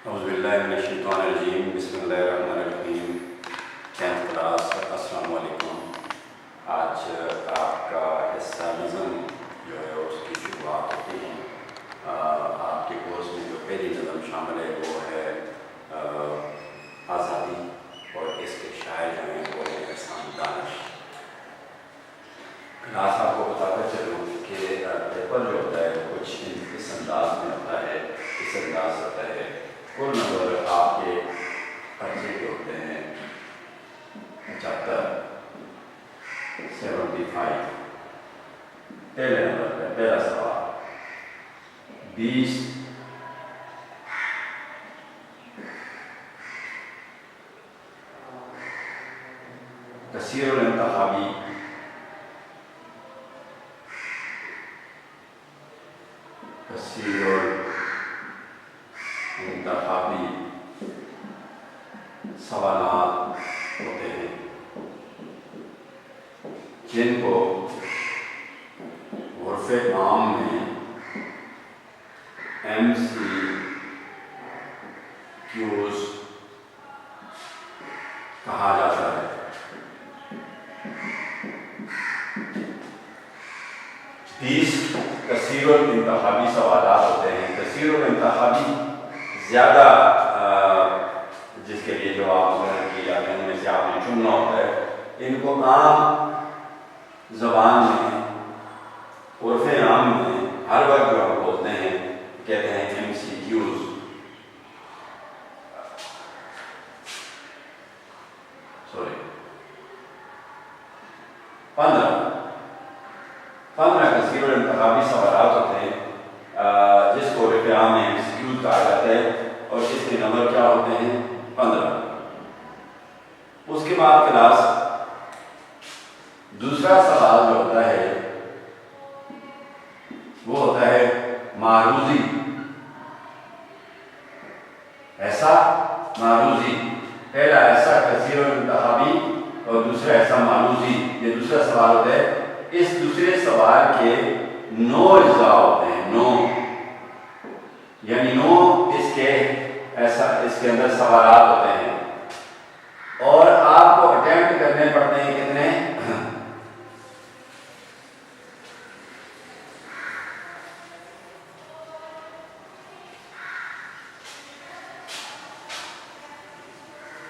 औज़ुबिल्लाहिमिनश्शैतानिर्रजीम बिस्मिल्लाहिर्रहमानिर्रहीम। 10th class, अस्सलाम वालेकुम। आज आपका हिस्सा नज़म जो है उसकी शुरुआत होती है। आपके कोर्स में जो पहली नज़म शामिल है वो है आज़ादी, और इसके शायर जो हैं वो है एहसान दानिश। क्लास आपको बताकर चलूँ कि पेपर जो होता है कुछ इस अंदाज में होता है, इस अंदाज होता है। कुल नंबर आपके पर्चे के होते हैं 75, 75। पहले नंबर पे पहला सवाल 20 कसीरुल इंतखाबी सवालात होते हैं जिनको उर्फ़े आम में MCQs कहा जाता है। 20 कसीरुल इंतखाबी सवालात होते हैं। कसीरुल इंतखाबी ज़्यादा जिसके लिए जवाब मुकर्रर किए जाते हैं उनमें से आपने चुनना होता है। इनको आम ज़बान में, उर्फ़े आम में हर वक्त जो हम बोलते हैं कहते हैं MCQs। सॉरी 15 कसीरुल इंतखाबी सवालात होते हैं जिसको उर्फ़े आम में MCQs कहा जाता है, और इसके नंबर क्या होते हैं 15। उसके बाद क्लास दूसरा सवाल जो होता है वो होता है मारूजी। ऐसा मारूजी, पहला ऐसा कसीरुल इंतखाबी और दूसरा ऐसा मारूजी, ये दूसरा सवाल होता है। इस दूसरे सवाल के 9 अज्जा होते हैं, 9 यानी 9 इसके अंदर सवालात होते हैं, और आपको अटेम्प्ट करने पड़ते हैं कितने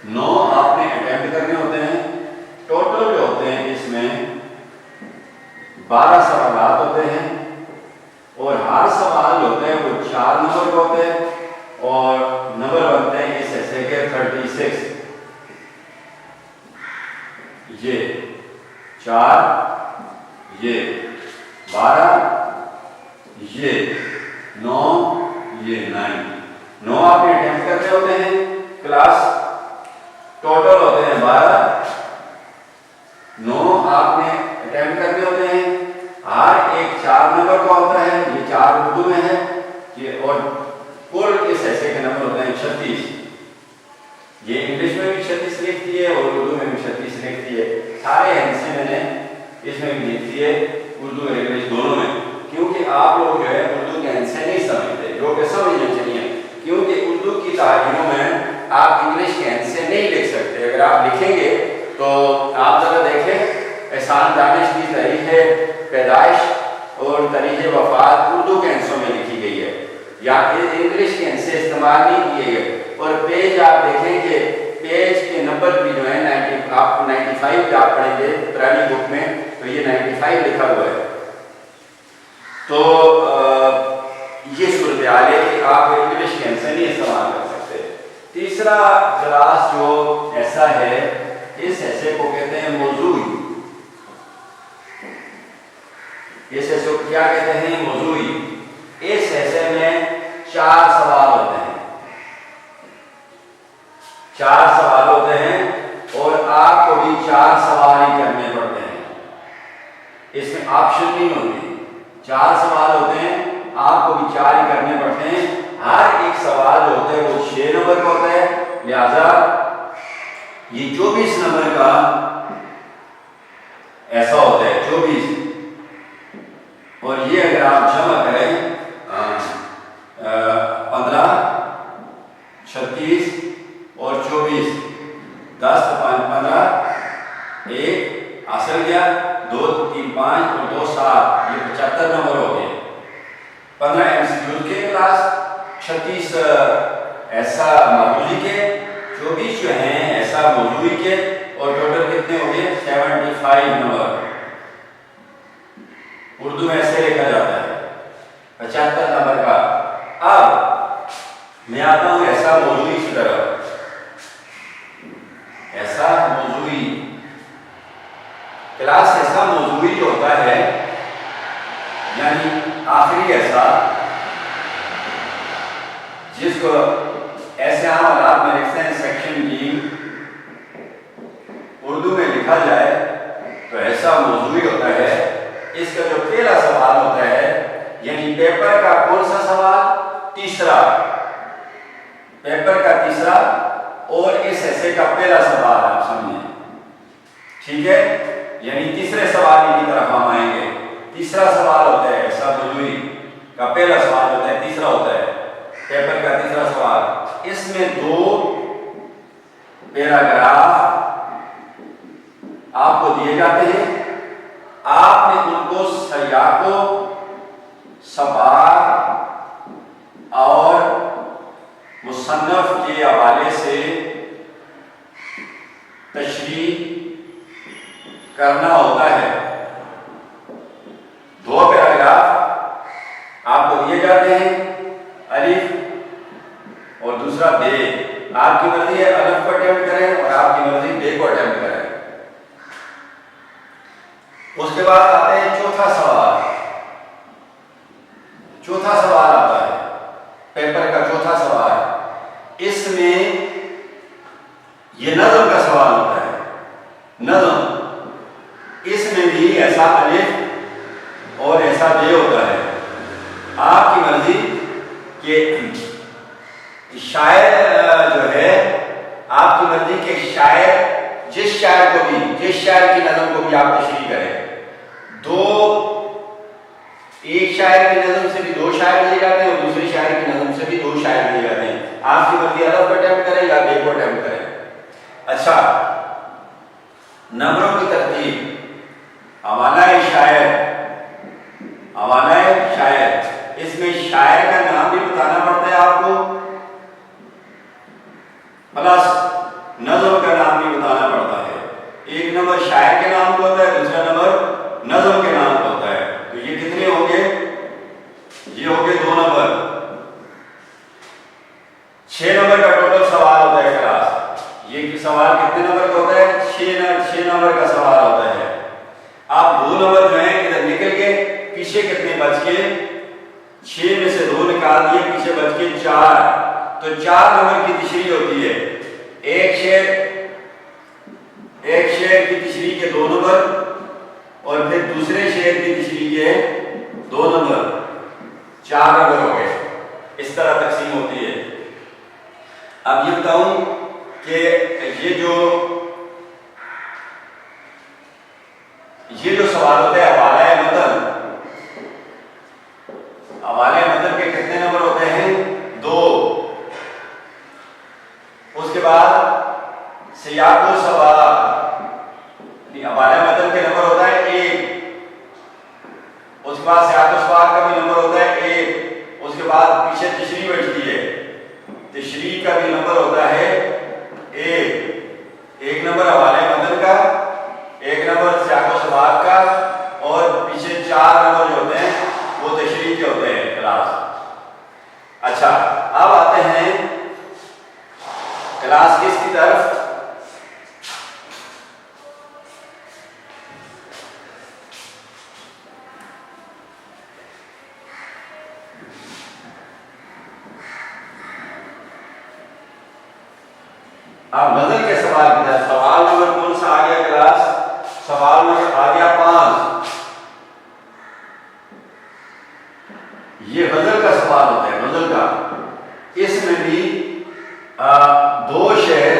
9 आपने अटेम्प्ट करने होते हैं। टोटल जो होते हैं इसमें 12 सवालात होते हैं, और हर सवाल होते हैं वो 4 नंबर के होते हैं, और नंबर बनते हैं इस ऐसे के 36। ये 4, ये 12, ये 9, ये 9 आपने अटेम्प्ट करने होते हैं। क्लास टोटल होते हैं 12, 9 आपने अटेम्प्ट करने होते हैं। हर एक 4 नंबर का होता है, ये 4 उर्दू में है ये, और कुल इस ऐसे के नंबर होते हैं 36। ये इंग्लिश में भी 36 लिख दिए और उर्दू में भी 36 लिख दिए। सारे हिस्से मैंने इसमें भी लिख दिए, उर्दू और इंग्लिश दोनों में, क्योंकि आप लोग जो है उर्दू के हिस्से नहीं समझते, जो कि समझने चाहिए, क्योंकि उर्दू की तारीखों में आप इंग्लिश के हिस्से नहीं लिख सकते। अगर आप लिखेंगे तो आप जरा देखें, एहसान दानिश की तारीख पैदाइश और तारीख वफात उर्दू के हिस्सों में लिखी गई है, या इंग्लिश के हिस्से इस्तेमाल नहीं किए गए। और पेज आप देखेंगे, पेज के नंबर भी जो है 95 पे आप पढ़ेंगे पुरानी बुक में, तो ये 95 लिखा हुआ है। तो ये सूरत हाल है कि आप इंग्लिश के हिस्से नहीं इस्तेमाल कर सकते। तीसरा क्लास जो ऐसा है, इस ऐसे को कहते हैं मौजूई। इस ऐसे को क्या कहते हैं मौजूई। इस ऐसे में 4 सवाल होते हैं, 4 सवाल होते हैं, और आपको भी 4 सवाल ही करने पड़ते हैं। इसमें ऑप्शन नहीं होते, 4 सवाल होते हैं, आपको भी 4 ही करने पड़ते हैं। हर एक सवाल जो होता है वो 6 नंबर का होता है, लिहाजा ये 24 नंबर का ऐसा होता है 24, और ये अगर आप जमा करें 15 5 और 2 7, ये 75 नंबर हो गए। 15 MCQ के क्लास, 36 ऐसा मौजूदी के, 24 जो हैं ऐसा मौजूदी के, और टोटल कितने हो गए 75 नंबर। उर्दू में ऐसे लिखा जाता है 75 नंबर का। अब मैं आता हूं ऐसा मौजूदी की तरफ। ऐसा मौजूदी क्लास, ऐसा मौजूदी जो होता है यानी आखिरी ऐसा, जिसको ऐसे हम हालात में लिखते हैं सेक्शन बी, उर्दू में लिखा जाए तो ऐसा मौजूदी होता है। इसका जो पहला सवाल होता है, यानी पेपर का कौन सा सवाल, तीसरा, पेपर का तीसरा, और इस ऐसे का पहला सवाल आप समझें, ठीक है। यानी तीसरे सवाल की तरफ हम आएंगे। तीसरा सवाल होता है ऐसा मौजूदी का पहला सवाल होता है, तीसरा होता है पेपर का तीसरा सवाल। इसमें 2 पैराग्राफ आपको दिए जाते हैं, आपने उनको सयाको, सबाक और मुसन्नफ के हवाले से तशरीह करना होता है। 2 पैराग्राफ आपको दिए जाते हैं, अलिफ और दूसरा बे। आपकी मर्जी है अलिफ को अटेम्प्ट करें और आपकी मर्जी बे को अटेम्प्ट करें। उसके बाद आते हैं चौथा सवाल। चौथा सवाल आता है पेपर का चौथा सवाल। इसमें ये नज़म का सवाल होता है, नज़म। इसमें भी ऐसा अलिफ और ऐसा बे होता है। आपकी मर्जी कि शायर जो है, आपकी मर्जी के शायर, जिस शायर को भी, जिस शायर की नज़म को भी आप तशरीह करें। एक शायर की नज़म से भी 2 शायर दिए जाते हैं और दूसरे शायर की नज़म से भी 2 शायर दिए जाते हैं। आपकी मर्जी अलिफ को अटेम्प्ट करें या बे को अटेम्प्ट करें। अच्छा, नंबरों की तरतीब, हवाला-ए शायर, हवाला-ए शायर, इसमें शायर का नाम भी बताना पड़ता है आपको, प्लस नज़म का नाम भी बताना पड़ता है। एक नंबर शायर के नाम का होता है, दूसरा नंबर नज़म के नाम का होता है। तो ये कितने होंगे, ये होंगे 2 नंबर। 6 नंबर का टोटल सवाल होता है क्लास। ये सवाल कितने नंबर का होता है, 6 नंबर का सवाल होता है। आप 2 नंबर जो है इधर निकल के, पीछे कितने बच के, 6 में से 2 निकाल दिए, पीछे बच के 4। तो 4 नंबर की तशरीह होती है। एक शेर की तशरीह के 2 नंबर और फिर दूसरे शेर की तशरीह के 2 नंबर, 4 नंबर हो गए। इस तरह तकसीम होती है। अब ये बताऊं कि ये जो सवाल होता है हवाला-ए मतन, हवाले मतन के कितने नंबर होते हैं, 2। उसके बाद सियाको सबाक, हवाले मतन के नंबर होता है 1। उसके बाद सियाको सबाक का भी नंबर होता है 1। उसके बाद पीछे तशरीह बैठती है, तशरीह का भी नंबर होता है 1 नंबर हवाले मतन का, 1 नंबर सियाको सबाक का, और पीछे 4 नंबर जो होते हैं वो तशरीह के होते हैं क्लास। अच्छा, अब आते हैं क्लास किसकी तरफ, अब नजर के सवाल की तरफ। सवाल नंबर कौन सा आ गया क्लास, सवाल नंबर आ गया 5। ये गजल का सवाल होता है, गजल का। इसमें भी 2 शेर,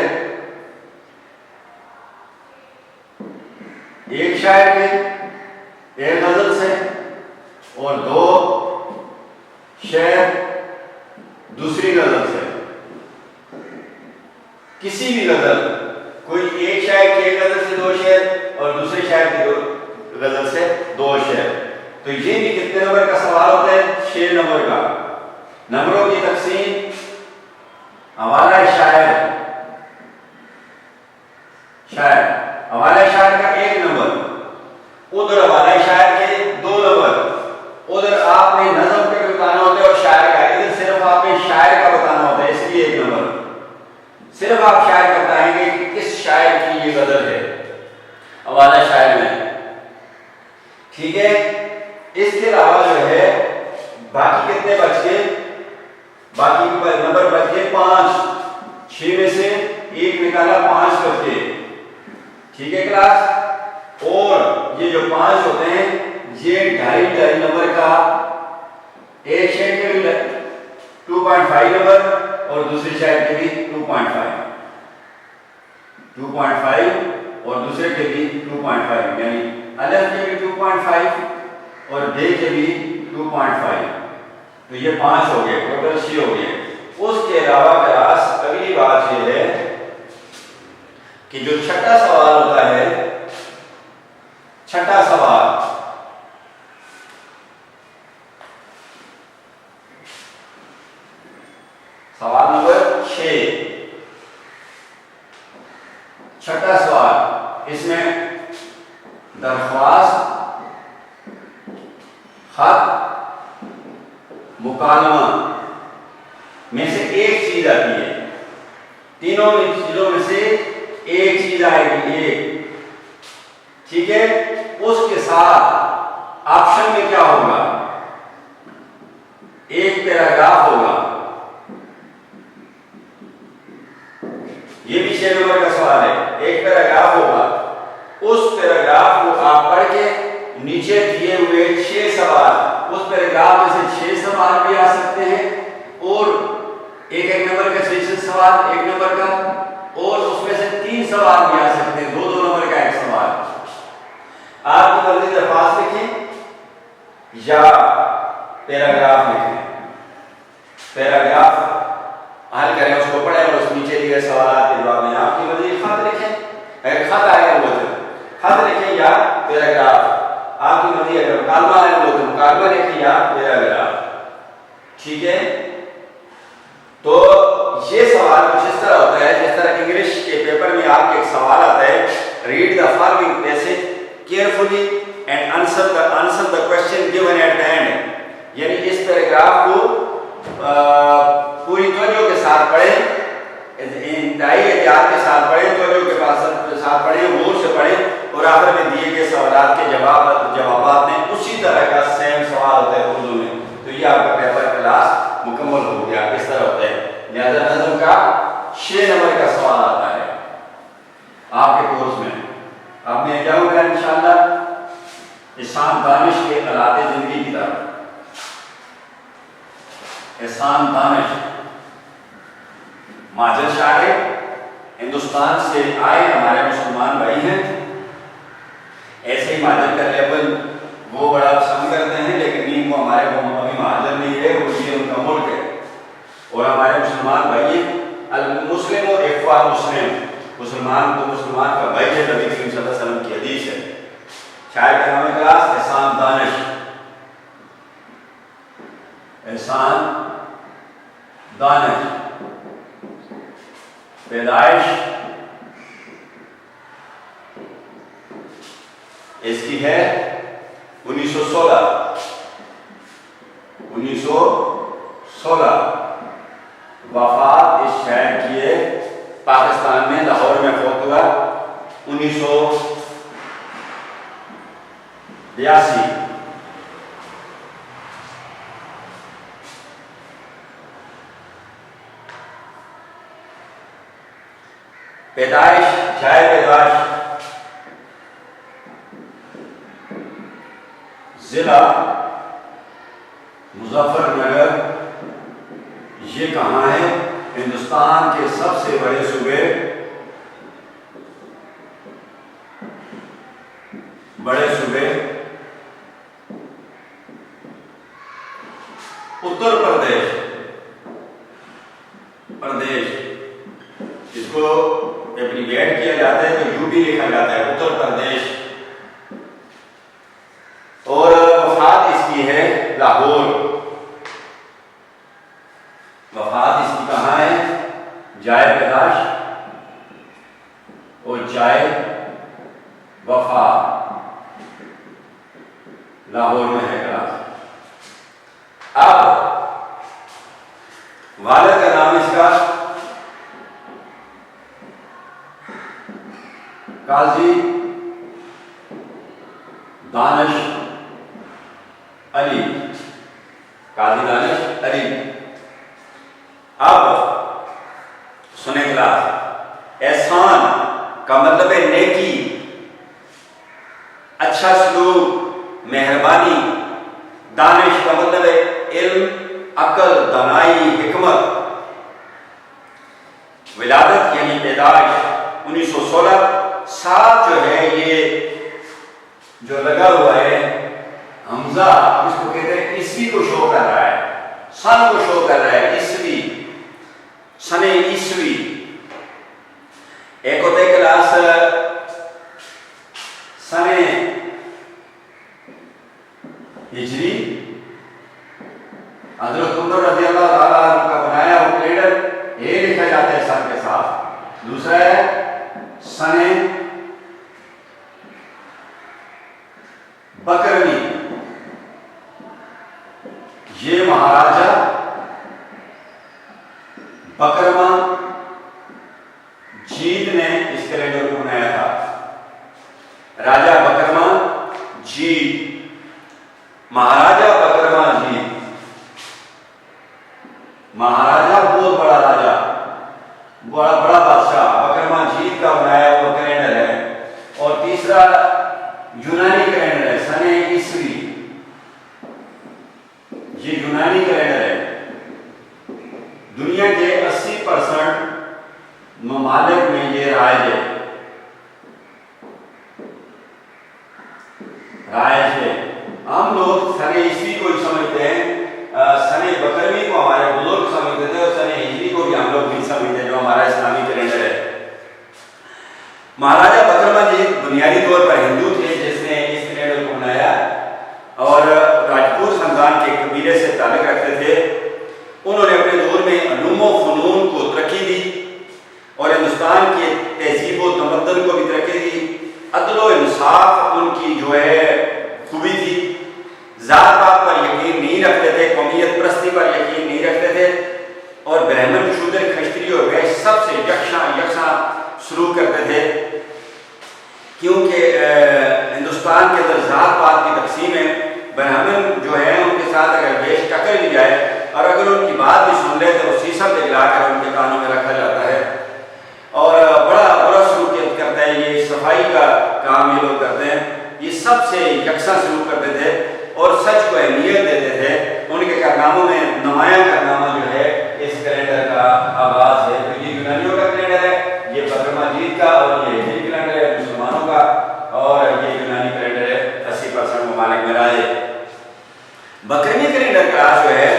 एक शायर के, एक गजल से, और 2 शेर दूसरी गजल से। किसी भी गजल, कोई एक शायर की एक गजल से 2 शेर और दूसरे शायर की गजल से 2 शेर। तो ये भी कितने नंबर का सवाल होता है? 6 नंबर का। नंबरों की तकसीम, हवाला शायर, हवाला शायर का 1 नंबर, उधर हवाला शायर के 2 नंबर, उधर आपने नज़म पे बताना होता है और शायर का, इधर सिर्फ आपने शायर का बताना होता है, इसलिए 1 नंबर। सिर्फ आप शायर का बताएंगे कि किस शायर की ये गजल है हवाला शायर में, ठीक है। इसके अलावा जो है बाकी कितने बच गए? बाकी नंबर बच गए 5। 6 में से 1 निकाला, 5 बच गए, ठीक है क्लास। और ये जो 5 होते हैं ये 2.5 नंबर का, एक शेर के लिए 2.5 नंबर और दूसरी शायर के लिए 2.5 और दूसरे के लिए 2.5, यानी अलग के भी 2.5 और बे के भी 2.5। तो ये 5 हो गए, टोटल 6 हो गए। उसके अलावा क्लास अगली बात ये है कि जो छठा सवाल होता है, छठा सवाल, सवाल नंबर 6, छठा सवाल, इसमें दरख्वास्त, खत, मुकालमा में से एक चीज आती है। तीनों चीजों में से एक चीज आएगी, एक, ठीक है। उसके साथ ऑप्शन में क्या होगा? एक पैराग्राफ होगा। ये भी 6 नंबर का सवाल है। एक पैराग्राफ होगा, उस पैराग्राफ को आप पढ़ के नीचे दिए हुए 6 सवाल, उस पैराग्राफ में से 6 सवाल भी आ सकते हैं और एक नंबर का 6 सवाल 1 नंबर का, और उसमें से 3 सवाल भी आ सकते हैं, 2 नंबर का 1 सवाल। आपकी मर्जी दरख्वास्त लिखें या पैराग्राफ लिखें। पैराग्राफ हल करें, उसको पढ़ें और उस नीचे दिए सवाल के जवाब में आपकी मर्जी। खत लिखें, अगर खत आएगा वो तो खत लिखें या पैराग्राफ, आपकी मर्जी। अगर मुकालमा है वो तो मुकालमा लिखें या पैराग्राफ, ठीक है। तो ये सवाल कुछ इस तरह होता है, जिस तरह इंग्लिश के पेपर में आपके एक सवाल आता है, read the following passage carefully and answer the question given at the end. यानी इस पैराग्राफ को पूरी तवज्जो के साथ पढ़ें, इंतहाई एहतियात के साथ पढ़ें, तवज्जो के साथ पढ़ें, गौर से पढ़ें और आखिर में दिए गए सवाल के जवाब में उसी तरह का सेम सवाल होता है उर्दू में। तो ये आपका पेपर क्लास मुकम्मल हो गया। इस तरह होता है। लिहाजा नज़म का 6 नंबर का सवाल आता है आपके कोर्स में। अब मैं जाऊंगा इंशाअल्लाह एहसान दानिश के अलाते जिंदगी की तरफ। एहसान दानिश माजर शायर, हिंदुस्तान से आए हमारे मुसलमान भाई हैं। ऐसे ही माजर का लेवल वो बड़ा पसंद करते हैं, लेकिन नीम को हमारे अभी महाजर नहीं है, वो ये उनका मुल्क है। और हमारे मुसलमान भाई अल मुस्लिम और इख्वान मुस्लिम, मुसलमान को मुसलमान का भाई है, नबी करीम सल्लल्लाहु अलैहि वसल्लम की हदीस है। शायर का नाम है क्लास एहसान दानिश। एहसान दानिश पैदाइश इसकी है 1916। 1916 वफात इस शायर की है पाकिस्तान में, लाहौर में फौत हुआ 1982। पैदाइश, जाए पैदाइश जिला मुजफ्फरनगर। ये कहाँ है? हिंदुस्तान के सबसे बड़े सूबे उत्तर प्रदेश, इसको एब्रीविएट किया जाता है तो यूपी लिखा जाता है, उत्तर प्रदेश। इसकी है लाहौर। वफात इसकी कहाँ है? जाए प्रकाश और जाए वफा लाहौर में है क्लास। अब वालिद का नाम इसका काजी दानिश अली, काजी दानिश अली। अब सुने क्लास, एहसान का मतलब है नेकी, अच्छा सलूक, मेहरबानी। दानिश का मतलब है इल्म, अकल, दानाई, हिकमत। विलादत यानी पैदाइश 1916। साथ जो है ये जो लगा हुआ है हमजा, इसको कहते हैं ईस्वी को शो कर रहा है, सन को शो कर रहा है, ईस्वी, सने ईस्वी। एक होता है क्लास सने हिजरी, हजरत उमर रज़ी अल्लाह ताला अन्हु का बनाया वो कैलेंडर ये लिखा जाता है सन के साथ। दूसरा है सने बकरवी, ये महाराजा बकरमा जीत ने इस कैलेंडर को बनाया था। राजा बकरमा जीत, महाराजा बकरमा जीत। महाराजा बहुत बड़ा राजा, बड़ा बड़ा बादशाह, बकरमा जीत का बनाया हुआ कैलेंडर है। और तीसरा यूनानी कैलेंडर है, सने ईस्वी, ये यूनानी कैलेंडर है। दुनिया के 80% ममालिक में ये राइज है, राइज है। हम लोग सने ईस्वी को ही समझते हैं, सने बकरवी को हमारे बुजुर्ग समझते थे, और सने हिजरी को भी हम लोग नहीं समझते जो हमारा इस्लामी कैलेंडर है। महाराजा बकरमा जी बुनियादी तौर पर हिंदू थे जिसने इस कैलेंडर को बनाया, और राजपूत खानदान के कबीले से ताल्लुक रखते थे। उन्होंने अपने दौर में उलूम व फनून को तरक्की दी और हिंदुस्तान के तहजीब व तमद्दुन को भी तरक्की दी। अदल व इंसाफ उनकी जो है खूबी थी। जात पात पर यकीन नहीं रखते थे, कौमियत परस्ती पर यकीन नहीं रखते थे, और ब्राह्मण, शूद्र, खस्त्री और वैश्य सबसे यकसा शुरू करते थे। क्योंकि हिंदुस्तान के अंदर जात पात की तकसीम है, ब्राह्मण जो है उनके साथ अगर वैश्य टक्कर भी जाए और अगर उनकी बात भी सुन ले तो वो शीशम दिखलाकर उनके कानों में रखा जाता है, और बड़ा बुरा सलूक करता है। ये सफाई का काम ये लोग करते हैं, ये सबसे यकसा सलूक करते थे और सच को अहमियत देते थे। उनके कारनामों में नुमाया कारनामा जो है इस कैलेंडर का आगाज है। तो ये यूनानियों का कैलेंडर है, ये बकरमा जीत का, और ये हिजरी कैलेंडर है मुसलमानों का, और ये यूनानी कैलेंडर है 80% ममालिक में राज है। बकरमी कैलेंडर का जो है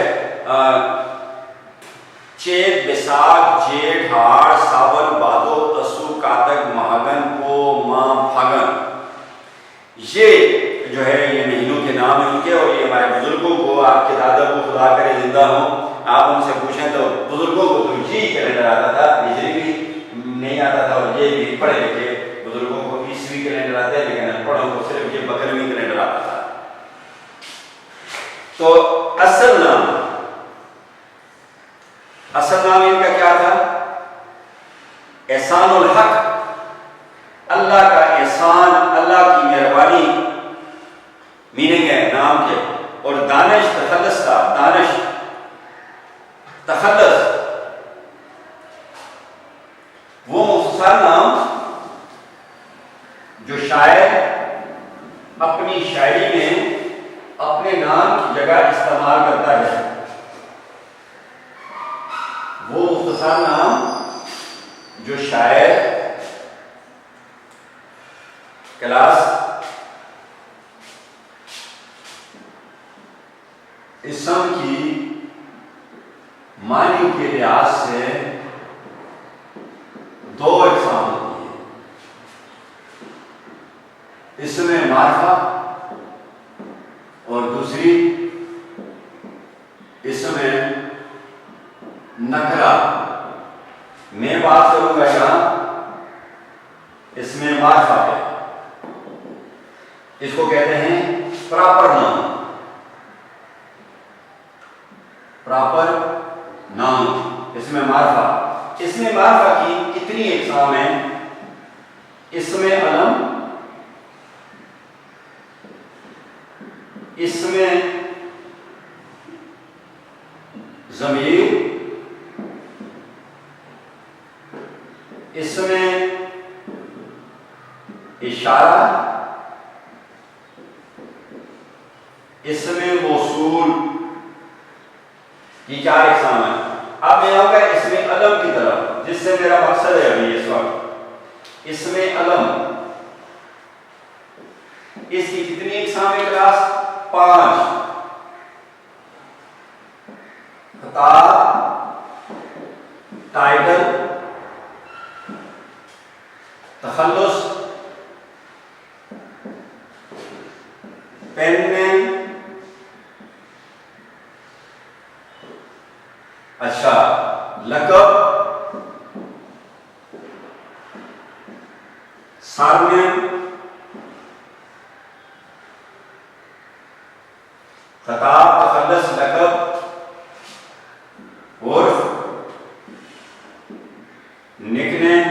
चेत, बैसाख, जेठ, हाड़, सावन, भादो, असू, कातक, महागन, पो, माह, फागन, ये जो है ये महीनों के नाम है उनके। और ये हमारे बुजुर्गों को, आपके दादा को खुदा करे जिंदा हो, आप उनसे पूछें तो बुजुर्गों को तो यही कैलेंडर आता था, हिजरी भी नहीं आता था, और ये भी पढ़े लिखे बुजुर्गों को ईस्वी कैलेंडर आता है, लेकिन अनपढ़ों को सिर्फ ये बकरवी कैलेंडर आता था। तो असल नाम इनका क्या था? एहसानुल हक, अल्लाह का एहसान, अल्लाह की मेहरबानी मीनिंग है नाम के। और दानिश तखल्लुस था, दानिश तखल्लुस, वो मुख्तसर नाम जो शायर अपनी शायरी में अपने नाम की जगह इस्तेमाल करता है, वो मुख्तसर नाम जो शायर क्लास इसम की मानी के लिहाज से दो इकसाम होती है। इसमें मार्फा और दूसरी इसमें नकरा। मैं बात करूंगा यहां इसमें मार्फा पे, इसको कहते हैं प्रॉपर नाउन। प्रॉपर नाउन, इसमें मार्फा। इसमें मार्फा की कितनी इकसाम है? इसमें अलम, इसमें ज़मीर, इसमें इशारा, इसमें मौसूल। ये 4 इकसाम है। अब मैं आऊंगा इसमें अलम की तरफ, जिससे मेरा मकसद है अभी इस वक्त। इसमें अलम, इसकी कितनी इकसाम है क्लास? 5। खिताब, टाइटल, तखल्लुस, पेन नेम, अच्छा लक़ब, सारनेम, खिताब, तखल्लुस, लक़ब, उर्फ, निकनेम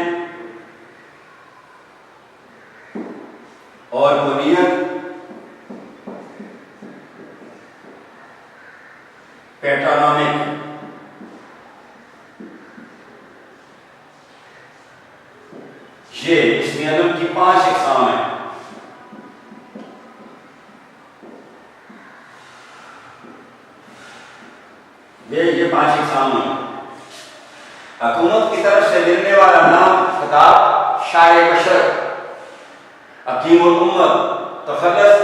और कुनियत, पैट्रोनिमिक। ये इसमें अलम की 5 इकसाम है। ये 5 इकसाम है। हुकूमत की तरफ से मिलने वाला नाम खिताब, शायर बशर, हकीमुल उम्मत। तखल्लुस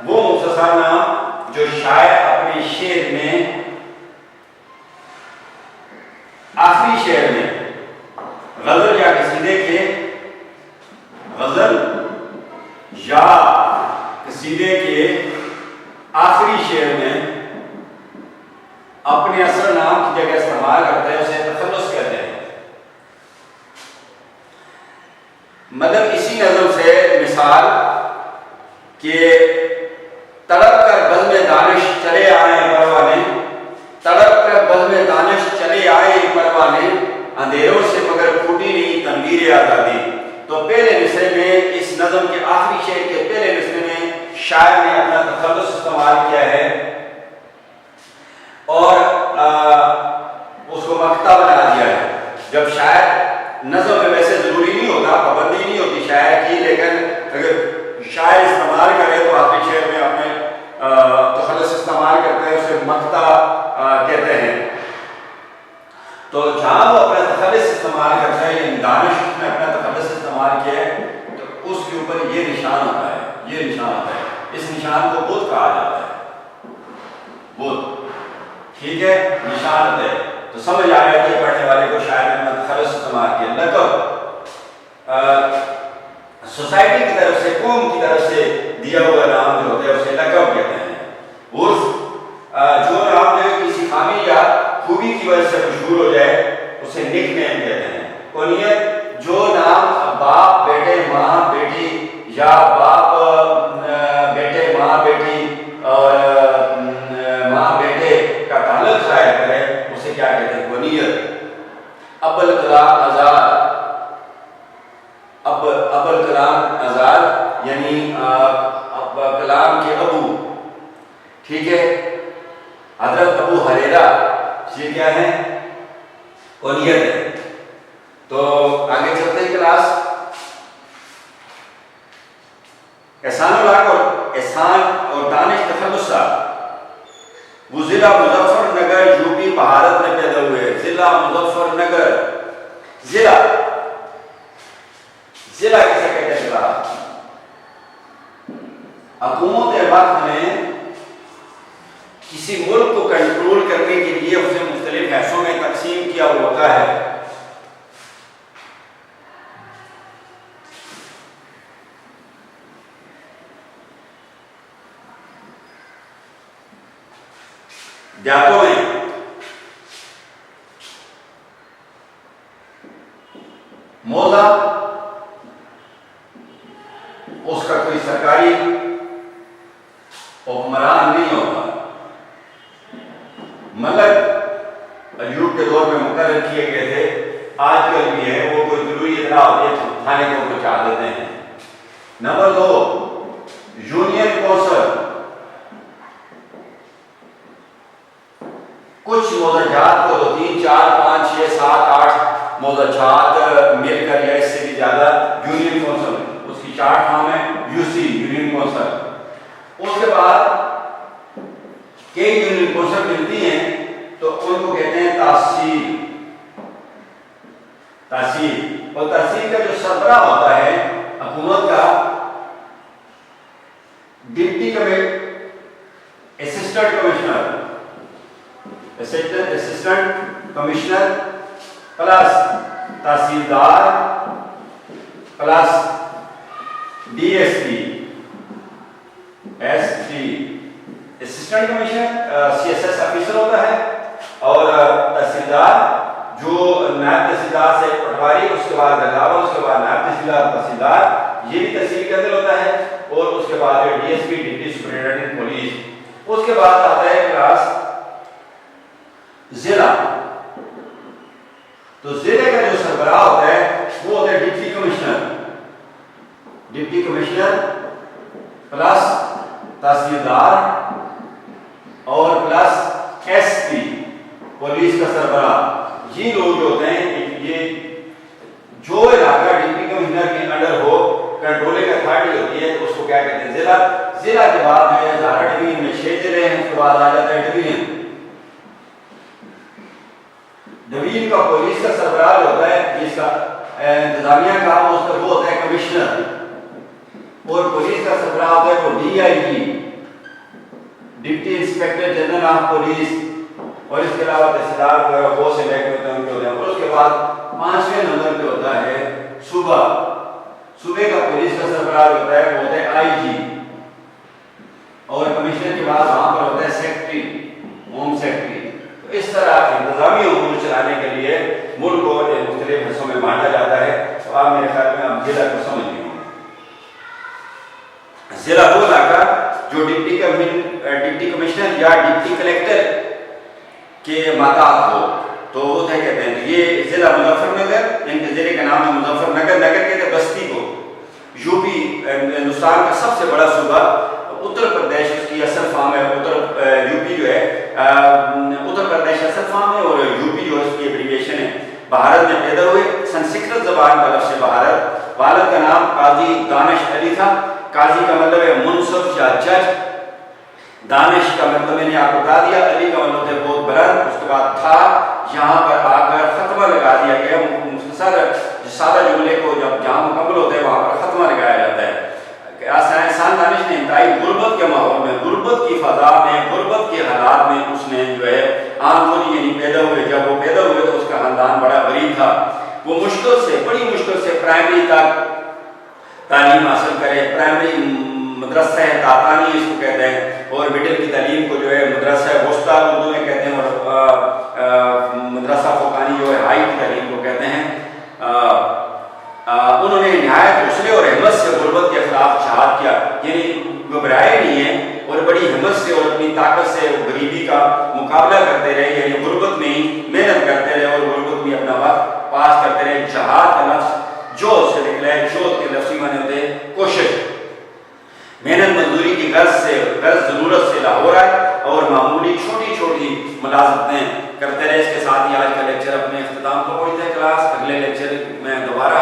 वो मुख्तसर नाम जो शायर अपने शेर में आखिरी शेर में गजल या कसीदे के गजल या कसीदे के आखिरी शेर में अपने असल नाम की जगह इस्तेमाल करते हैं, उसे तखल्लुस कहते हैं। मतलब इसी नज़म से मिसाल कि तड़प कर बज़्म दानिश चले आए परवाने, तड़प कर बज़्म दानिश चले आए परवाने, अंधेरों से मगर फूटी नहीं तनवीर आज़ादी। तो पहले मिसरे में, इस नज़म के आखिरी शेर के पहले मिसरे में शायर ने अपना तखल्लुस इस्तेमाल किया है और उसको मक्ता बना दिया है। जब शायर नज़म में वैसे जरूरी नहीं होता, पाबंदी नहीं होती शायर की, लेकिन अगर शायर इस्तेमाल करे तो आखिरी शेर में अपने तखल्लुस इस्तेमाल करते हैं, उसे मक्ता कहते हैं। तो जहां वो अपना तखल्लुस इस्तेमाल करता है, यानी दानिश ने अपना तखल्लुस इस्तेमाल किया है, तो उसके ऊपर ये निशान होता है, ये निशान होता है। इस निशान को बुत कहा जाता है, बुत। ठीक है, निशान है। तो समझ आया कि पढ़ने वाले को शायर ने अपना तखल्लुस इस्तेमाल किया। लक़ब सोसाइटी की तरफ से, कौम की तरफ से दिया हुआ नाम जो होता है उसे लक़ब कहते हैं। उर्फ जो नाम जो किसी खामी या खूबी की वजह से मशहूर हो जाए उसे निकनेम कहते हैं। कुनियत जो नाम बाप बेटे माँ बेटी या बाप बेटे माँ बेटी और माँ बेटे का ताल्लुक जाहिर करे उसे क्या कहते हैं? कुनियत। अब्बुल कलाम आजाद, अब्बुल कलाम आजाद यानी कलाम के अबू। ठीक है, हजरत अबू हरेरा, ये क्या है? कुनियत है। तो आगे चलते हैं क्लास। एहसान और दानिश तखल्लुस वो जिला मुजफ्फरनगर यूपी भारत में पैदा हुए। जिला मुजफ्फरनगर, जिला जिला किसे कहते हैं? जिला हुकूमत वक्त में किसी मुल्क को कंट्रोल करने के लिए उसे मुख्तलिफ हिस्सों में तकसीम किया होता है। देहातों में मौजा उसका कोई सरकारी हुक्मरान नहीं होता। मलक अयूब के दौर में मुकर्रर किए गए थे, आजकल भी है, वो कोई जरूरी इतना होती है थाने को पहुंचा देते हैं। नंबर 2, यूनियन कौंसिल कुछ मौजाजात को 3, 4, 5, 6, 7, 8 मौजाजात मिलकर या इससे भी ज्यादा यूनियन कौंसिल, उसकी चार्ट फॉर्म है यूसी, यूनियन कौंसिल। उसके बाद कई यूनियन कौंसिल मिलती हैं तो उनको कहते हैं तहसील। तहसील और तहसील का जो सरबराह होता है हुकूमत का, deputy assistant commissioner, assistant commissioner plus तहसीलदार plus DSP, SP, assistant commissioner CSS officer होता है, और तहसीलदार जो नायब तहसीलदार से पटवारी, उसके बाद गंगावा, उसके बाद नायब तहसीलदार, तहसीलदार, ये भी तहसील के अंदर होता है, और उसके बाद डीएसपी, डिप्टी सुपरिटेंडेंट पुलिस। उसके बाद आता है क्लास जिला। तो जिले का जो सरबराह होता है वो होता है deputy commissioner. Deputy commissioner plus तहसीलदार और प्लस एसपी, पुलिस का सरबराह। ये लोग जो होते हैं, ये जो इलाका डिप्टी कमिश्नर के अंडर हो, कंट्रोलिंग अथॉरिटी होती है, उसको क्या कहते हैं? जिला। जिला के बाद जो है 11 डिवीजन में 6 जिले हैं, उसके बाद आ जाता है डिवीजन। डिवीजन का पुलिस का सरबराह होता है, इसका इंतजामिया काम उसका वो होता है कमिश्नर, और पुलिस का सरबराह होता है वो DIG, deputy inspector general of police, और इसके अलावा तहसीलदार वगैरह बहुत से महकमे होते हैं, उनके होते हैं। और उसके बाद 5वें नंबर पे होता है सूबा। सूबे का पुलिस का सरबराह होता है वो होता है आईजी, और कमिश्नर के बाद वहां पर होता है सेक्रेटरी, होम सेक्रेटरी। तो इस तरह इंतजामी उमूर चलाने के लिए मुल्क को मुख्तलिफ हिस्सों में बांटा जाता है। तो आप मेरे ख्याल में आप जिला को समझ गए होंगे। जिला वो इलाका जो डिप्टी कमिश्नर या डिप्टी कलेक्टर के माताहत हो, तो वो क्या कहते हैं? ये जिला मुजफ्फरनगर, इनके जिले का नाम है मुजफ्फरनगर। नगर कहते हैं बस्ती को। यूपी हिंदुस्तान का सबसे बड़ा सूबा। उत्तर प्रदेश उसकी असल फॉर्म है, यूपी जो है उत्तर प्रदेश असल फॉर्म है, और यूपी जो है उसकी एब्रीविएशन है। भारत में पैदा हुए, संस्कृत जबान का लफ्ज़ भारत। वालिद का नाम काजी दानिश अली था। काजी का मतलब है मुंसिफ या जज, दानिश का मतलब मैंने आपको बता दिया, अली का मतलब है बहुत बुलंद। उसके बाद था, यहाँ पर आकर खत्मा लगा दिया गया। मुख्तसर सादा जुमले को जब जहाँ मुकम्मल होते हैं वहाँ पर खत्मा लगाया जाता है। साइंसदान दानिश ने इंतहाई गुर्बत के माहौल में, गुर्बत की फजा में, गुर्बत के हालात में उसने जो है आमदनी यानी पैदा हुए। जब वो पैदा हुए तो उसका खानदान बड़ा गरीब था। वो मुश्किल से, बड़ी मुश्किल से प्राइमरी तक तालीम हासिल करे। प्राइमरी मदरसा है तातानी इसको कहते हैं, और मिडिल की तालीम को जो है मदरसा वस्ता उर्दू में कहते हैं, और मदरसा फुकानी जो है हाई की तालीम को कहते हैं। उन्होंने नहायत हौसले और हिम्मत से गुर्बत के खिलाफ जहाद किया, यानी घबराए नहीं है, और बड़ी हिम्मत से और अपनी ताकत से गरीबी का मुकाबला करते रहे, यानी गुर्बत में ही मेहनत करते रहे और गुर्बत में अपना वक्त पास करते रहे। जहाद का लफ्ज़ जो से निकला है, जो के लफ्ज़ी माने होते हैं कोशिश। मेहनत मजदूरी की गर्ज ज़रूरत से लाहौर आए और मामूली छोटी छोटी मुलाजमतें करते रहे। इसके साथ ही आज का लेक्चर अपने अख्ताम को पहुँचते हैं। क्लास अगले लेक्चर में दोबारा